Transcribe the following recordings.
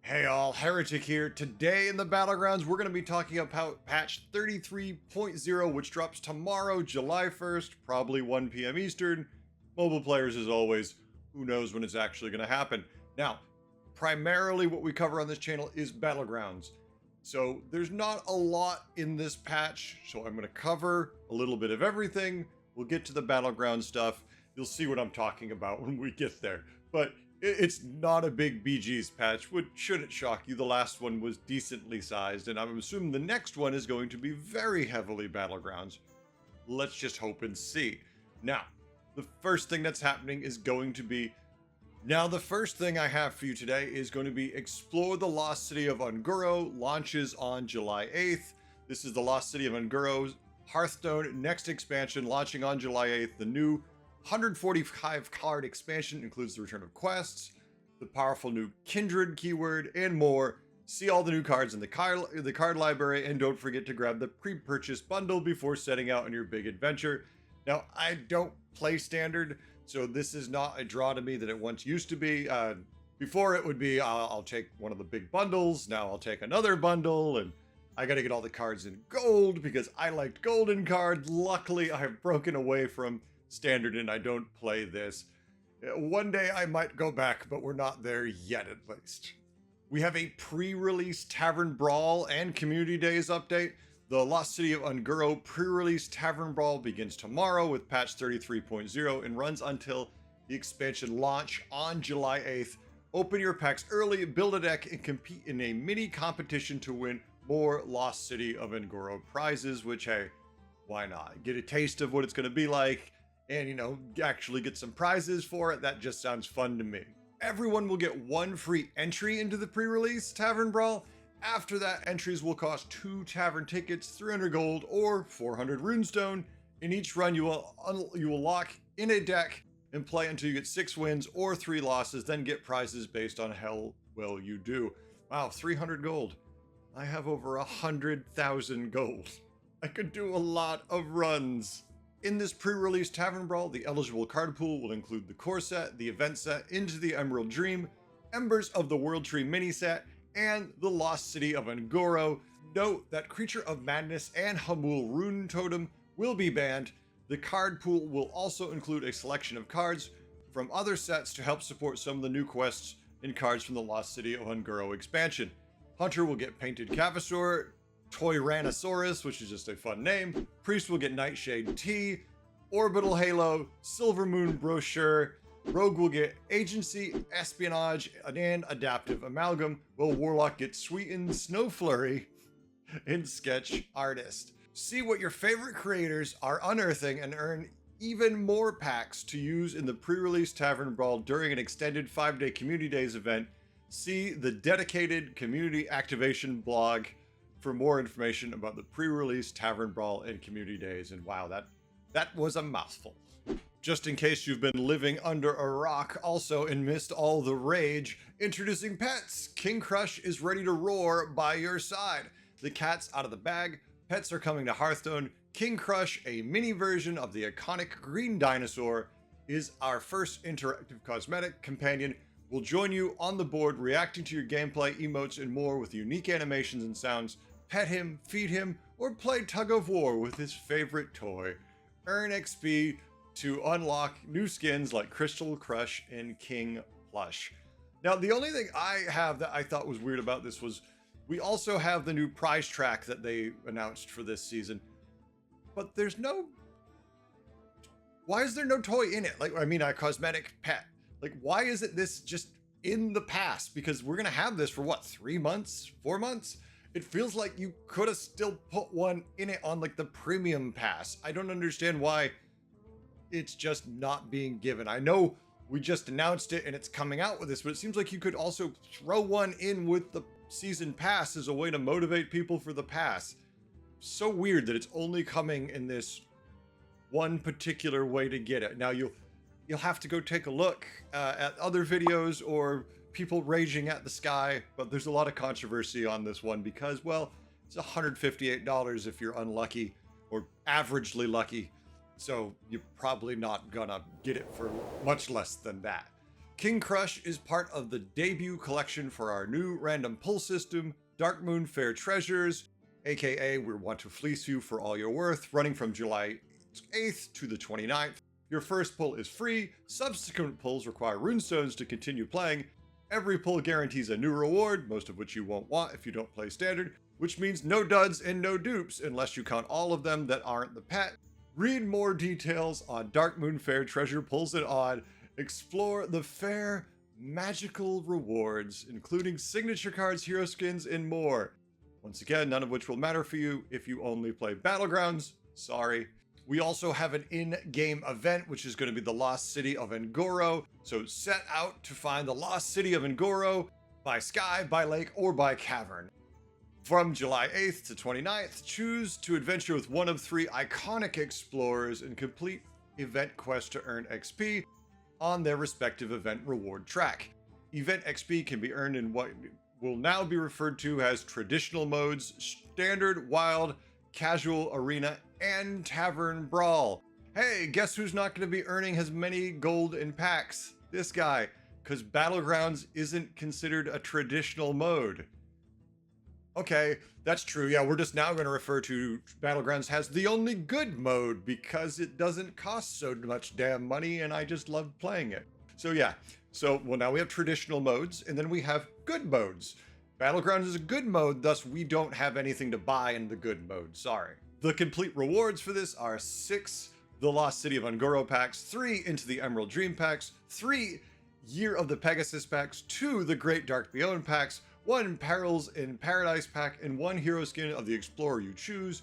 Hey all, Heretic here. Today in the Battlegrounds, we're going to be talking about patch 33.0, which drops tomorrow, July 1st, probably 1 p.m. Eastern. Mobile players, as always, who knows when it's actually going to happen. Now, primarily what we cover on this channel is Battlegrounds. So there's not a lot in this patch, so I'm going to cover a little bit of everything. We'll get to the Battleground stuff. You'll see what I'm talking about when we get there. But it's not a big BG's patch, which shouldn't shock you. The last one was decently sized, and I'm assuming the next one is going to be very heavily Battlegrounds. Let's just hope and see. Now, the first thing that's happening is going to be... the first thing I have for you today is going to be Explore the Lost City of Unguro, launches on July 8th. This is the Lost City of Unguro's Hearthstone next expansion, launching on July 8th. The new 145 card expansion includes the return of quests, the powerful new Kindred keyword, and more. See all the new cards in the card library, and don't forget to grab the pre-purchase bundle before setting out on your big adventure. Now, I don't play Standard, so this is not a draw to me that it once used to be. Before it would be, I'll take one of the big bundles, now I'll take another bundle, and I gotta get all the cards in gold because I liked golden cards. Luckily, I have broken away from Standard and I don't play this. One day I might go back, but we're not there yet at least. We have a pre-release Tavern Brawl and Community Days update. The Lost City of Unguro pre-release Tavern Brawl begins tomorrow with patch 33.0 and runs until the expansion launch on July 8th. Open your packs early, build a deck, and compete in a mini competition to win more Lost City of Unguro prizes, which, hey, why not? Get a taste of what it's going to be like, and, you know, actually get some prizes for it. That just sounds fun to me. Everyone will get one free entry into the pre-release Tavern Brawl. After that, entries will cost 2 tavern tickets, 300 gold, or 400 runestone. In each run, you will lock in a deck and play until you get 6 wins or 3 losses, then get prizes based on how well you do. Wow, 300 gold. I have over 100,000 gold. I could do a lot of runs. In this pre-release Tavern Brawl, the eligible card pool will include the core set, the event set, Into the Emerald Dream, Embers of the World Tree mini set, and the Lost City of Unguro. Note that Creature of Madness and Hamul Rune Totem will be banned. The card pool will also include a selection of cards from other sets to help support some of the new quests and cards from the Lost City of Unguro expansion. Hunter will get Painted Cavasor, Tyrannosaurus, which is just a fun name. Priest will get Nightshade Tea, Orbital Halo, Silver Moon Brochure. Rogue will get Agency, Espionage, and Adaptive Amalgam, while Warlock gets Sweetened Snow Flurry and Sketch Artist. See what your favorite creators are unearthing and earn even more packs to use in the pre-release Tavern Brawl during an extended 5-day Community Days event. See the dedicated community activation blog for more information about the pre-release Tavern Brawl and Community Days. And wow, that was a mouthful. Just in case you've been living under a rock also and missed all the rage, introducing pets. King Krush is ready to roar by your side. The cat's out of the bag. Pets are coming to Hearthstone. King Krush, a mini version of the iconic green dinosaur, is our first interactive cosmetic companion. Will join you on the board, reacting to your gameplay, emotes, and more with unique animations and sounds. Pet him, feed him, or play tug of war with his favorite toy. Earn XP to unlock new skins like Crystal Krush and King Plush. Now, the only thing I have that I thought was weird about this was we also have the new prize track that they announced for this season, but there's no... Why is there no toy in it? Like, I mean, a cosmetic pet. Like, why is it this just in the past? Because we're going to have this for what, 3 months, 4 months? It feels like you could have still put one in it on like the premium pass. I don't understand why it's just not being given. I know we just announced it and it's coming out with this, but it seems like you could also throw one in with the season pass as a way to motivate people for the pass. So weird that it's only coming in this one particular way to get it. Now you'll have to go take a look at other videos or people raging at the sky, but there's a lot of controversy on this one because, well, it's $158 if you're unlucky or averagely lucky. So you're probably not gonna get it for much less than that. King Krush is part of the debut collection for our new random pull system, Dark Moon Fair Treasures, aka we want to fleece you for all you're worth, running from July 8th to the 29th. Your first pull is free, subsequent pulls require runestones to continue playing. Every pull guarantees a new reward, most of which you won't want if you don't play standard, which means no duds and no dupes unless you count all of them that aren't the pet. Read more details on Dark Moon Fair Treasure Pulls and On. Explore the fair magical rewards, including signature cards, hero skins, and more. Once again, none of which will matter for you if you only play Battlegrounds. Sorry. We also have an in-game event, which is going to be the Lost City of Ngoro. So set out to find the Lost City of Ngoro by sky, by lake, or by cavern. From July 8th to 29th, choose to adventure with one of 3 iconic explorers and complete event quests to earn XP on their respective event reward track. Event XP can be earned in what will now be referred to as traditional modes, standard, wild, casual, arena, and tavern brawl. Hey, guess who's not going to be earning as many gold in packs? This guy, because Battlegrounds isn't considered a traditional mode. Okay, that's true. Yeah, we're just now going to refer to Battlegrounds as the only good mode because it doesn't cost so much damn money and I just love playing it. So yeah, well now we have traditional modes and then we have good modes. Battlegrounds is a good mode, thus we don't have anything to buy in the good mode, sorry. The complete rewards for this are 6 The Lost City of Ngoro packs, 3 Into the Emerald Dream packs, 3 Year of the Pegasus packs, 2 The Great Dark Beyond packs, 1 Perils in Paradise pack, and 1 hero skin of the explorer you choose,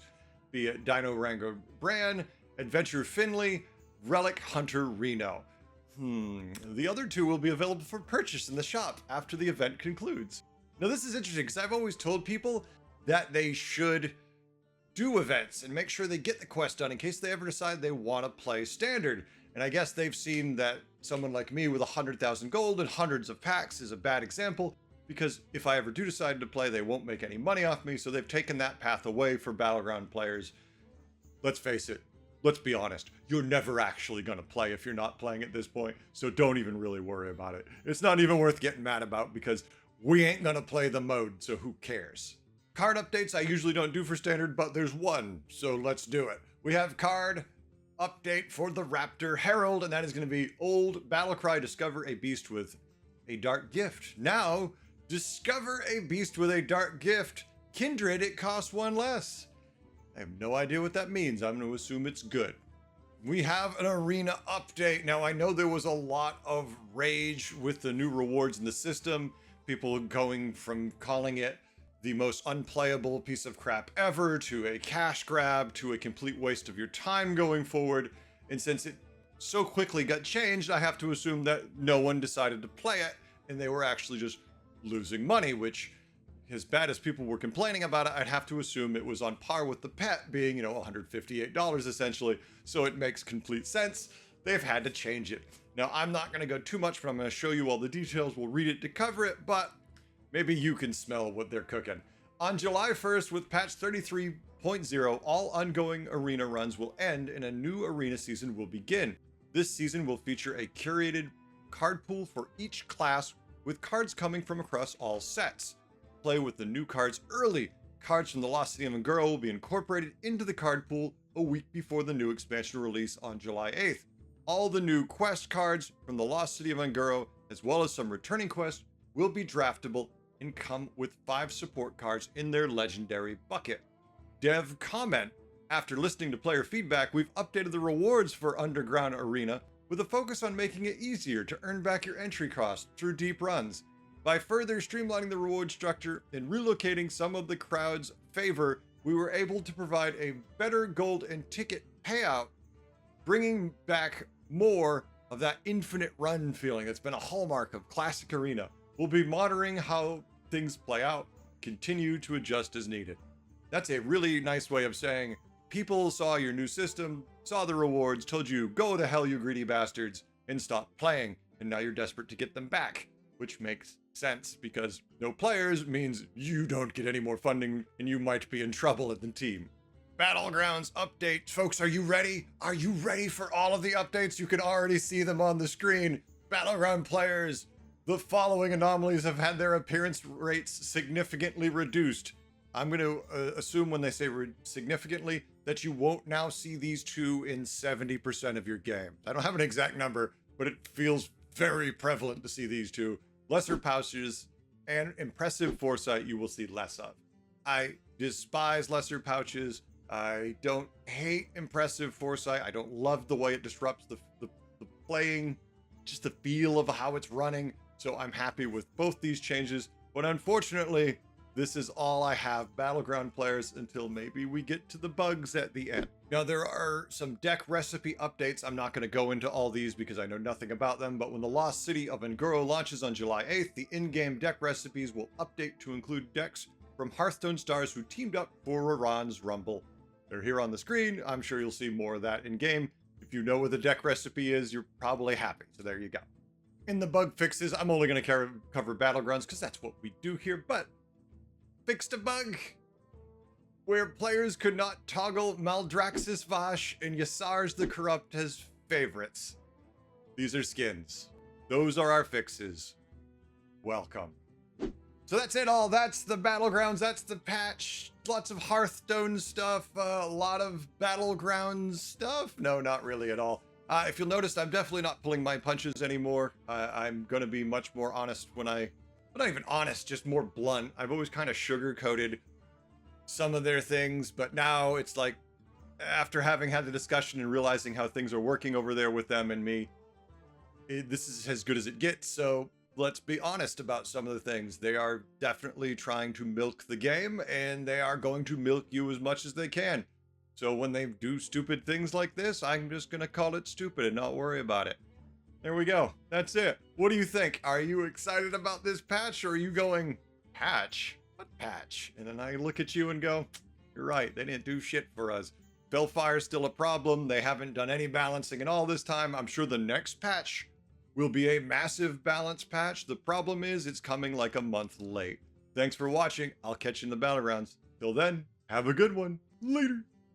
be it Dino Rango Bran, Adventure Finley, Relic Hunter Reno. The other 2 will be available for purchase in the shop after the event concludes. Now this is interesting because I've always told people that they should do events and make sure they get the quest done in case they ever decide they want to play standard. And I guess they've seen that someone like me with 100,000 gold and hundreds of packs is a bad example, because if I ever do decide to play, they won't make any money off me, so they've taken that path away for Battleground players. Let's face it, let's be honest, you're never actually going to play if you're not playing at this point, so don't even really worry about it. It's not even worth getting mad about because we ain't going to play the mode, so who cares? Card updates I usually don't do for standard, but there's one, so let's do it. We have card update for the Raptor Herald, and that is going to be old Battlecry, discover a beast with a dark gift. Now, discover a beast with a dark gift. Kindred, it costs 1 less. I have no idea what that means. I'm going to assume it's good. We have an arena update. Now, I know there was a lot of rage with the new rewards in the system. People going from calling it the most unplayable piece of crap ever to a cash grab to a complete waste of your time going forward. And since it so quickly got changed, I have to assume that no one decided to play it and they were actually just losing money, which, as bad as people were complaining about it, I'd have to assume it was on par with the pet being, $158 essentially. So it makes complete sense. They've had to change it. Now, I'm not going to go too much, but I'm going to show you all the details. We'll read it to cover it, but maybe you can smell what they're cooking. On July 1st, with patch 33.0, all ongoing arena runs will end and a new arena season will begin. This season will feature a curated card pool for each class, with cards coming from across all sets. Play with the new cards early. Cards from the Lost City of Ngoro will be incorporated into the card pool a week before the new expansion release on July 8th. All the new quest cards from the Lost City of Ngoro, as well as some returning quests, will be draftable and come with 5 support cards in their legendary bucket. Dev comment: after listening to player feedback, we've updated the rewards for Underground Arena with a focus on making it easier to earn back your entry costs through deep runs. By further streamlining the reward structure and relocating some of the crowd's favor, we were able to provide a better gold and ticket payout, bringing back more of that infinite run feeling that's been a hallmark of Classic Arena. We'll be monitoring how things play out, continue to adjust as needed. That's a really nice way of saying people saw your new system, saw the rewards, told you, go to hell, you greedy bastards, and stopped playing, and now you're desperate to get them back, which makes sense because no players means you don't get any more funding and you might be in trouble at the team. Battlegrounds update. Folks, are you ready? Are you ready for all of the updates? You can already see them on the screen. Battleground players, the following anomalies have had their appearance rates significantly reduced. I'm going to assume when they say significantly that you won't now see these two in 70% of your games. I don't have an exact number, but it feels very prevalent to see these two. Lesser pouches and impressive foresight you will see less of. I despise lesser pouches. I don't hate impressive foresight. I don't love the way it disrupts the playing, just the feel of how it's running. So I'm happy with both these changes. But unfortunately, this is all I have, Battleground players, until maybe we get to the bugs at the end. Now, there are some deck recipe updates. I'm not going to go into all these because I know nothing about them, but when the Lost City of Nguro launches on July 8th, the in-game deck recipes will update to include decks from Hearthstone stars who teamed up for Iran's Rumble. They're here on the screen. I'm sure you'll see more of that in-game. If you know what the deck recipe is, you're probably happy. So there you go. In the bug fixes, I'm only going to cover Battlegrounds because that's what we do here, but fixed a bug where players could not toggle Maldraxxus Vash and Yasar's the Corrupt as favorites. These are skins. Those are our fixes. Welcome. So that's it all. That's the Battlegrounds. That's the patch. Lots of Hearthstone stuff. A lot of Battlegrounds stuff. No, not really at all. If you'll notice, I'm definitely not pulling my punches anymore. I'm going to be much more honest when not even honest, just more blunt. I've always kind of sugar-coated some of their things, but now it's like, after having had the discussion and realizing how things are working over there with them and me, this is as good as it gets. So let's be honest about some of the things. They are definitely trying to milk the game, and they are going to milk you as much as they can. So when they do stupid things like this, I'm just going to call it stupid and not worry about it. There we go. That's it. What do you think? Are you excited about this patch, or are you going, patch? What patch? And then I look at you and go, you're right. They didn't do shit for us. Spellfire's still a problem. They haven't done any balancing in all this time. I'm sure the next patch will be a massive balance patch. The problem is it's coming like a month late. Thanks for watching. I'll catch you in the Battlegrounds. Till then, have a good one. Later.